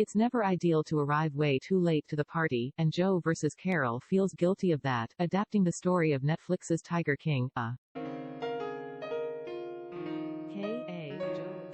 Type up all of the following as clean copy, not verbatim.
It's never ideal to arrive way too late to the party, and Joe vs. Carole feels guilty of that, adapting the story of Netflix's Tiger King, K.A. Joe of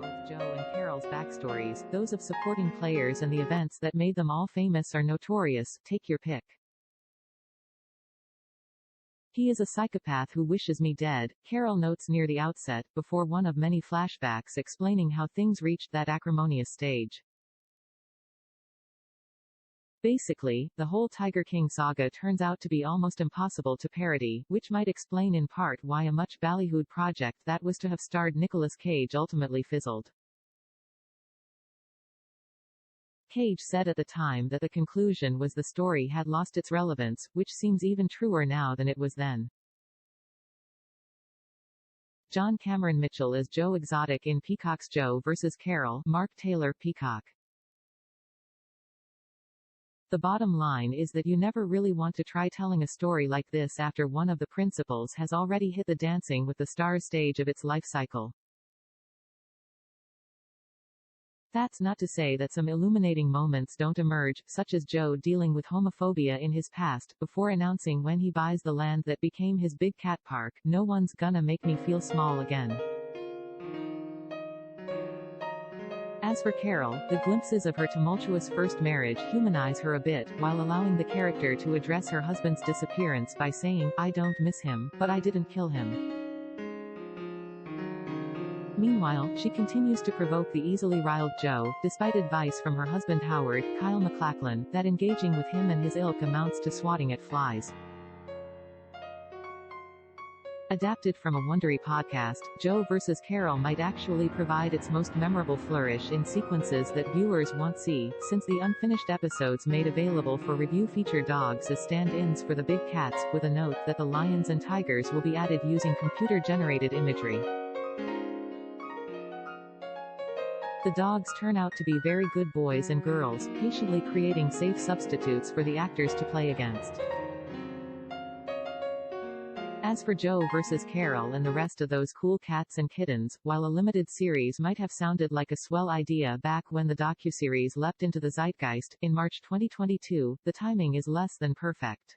both Joe and Carole's backstories, those of supporting players and the events that made them all famous or notorious, take your pick. He is a psychopath who wishes me dead, Carole notes near the outset, before one of many flashbacks explaining how things reached that acrimonious stage. Basically, the whole Tiger King saga turns out to be almost impossible to parody, which might explain in part why a much ballyhooed project that was to have starred Nicolas Cage ultimately fizzled. Cage said at the time that the conclusion was the story had lost its relevance, which seems even truer now than it was then. John Cameron Mitchell as Joe Exotic in Peacock's Joe vs. Carole, Mark Taylor, Peacock. The bottom line is that you never really want to try telling a story like this after one of the principals has already hit the Dancing with the Stars stage of its life cycle. That's not to say that some illuminating moments don't emerge, such as Joe dealing with homophobia in his past, before announcing when he buys the land that became his big cat park, "No one's gonna make me feel small again." As for Carole, the glimpses of her tumultuous first marriage humanize her a bit, while allowing the character to address her husband's disappearance by saying, "I don't miss him, but I didn't kill him." Meanwhile, she continues to provoke the easily riled Joe, despite advice from her husband Howard, Kyle MacLachlan, that engaging with him and his ilk amounts to swatting at flies. Adapted from a Wondery podcast, Joe vs. Carole might actually provide its most memorable flourish in sequences that viewers won't see, since the unfinished episodes made available for review feature dogs as stand-ins for the big cats, with a note that the lions and tigers will be added using computer-generated imagery. The dogs turn out to be very good boys and girls, patiently creating safe substitutes for the actors to play against. As for Joe vs. Carole and the rest of those cool cats and kittens, while a limited series might have sounded like a swell idea back when the docuseries leapt into the zeitgeist, in March 2022, the timing is less than perfect.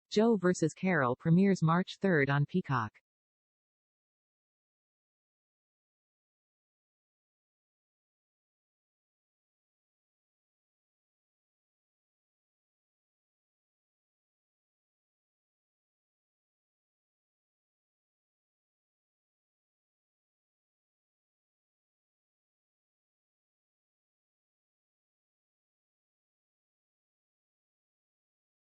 Joe vs. Carole premieres March 3 on Peacock.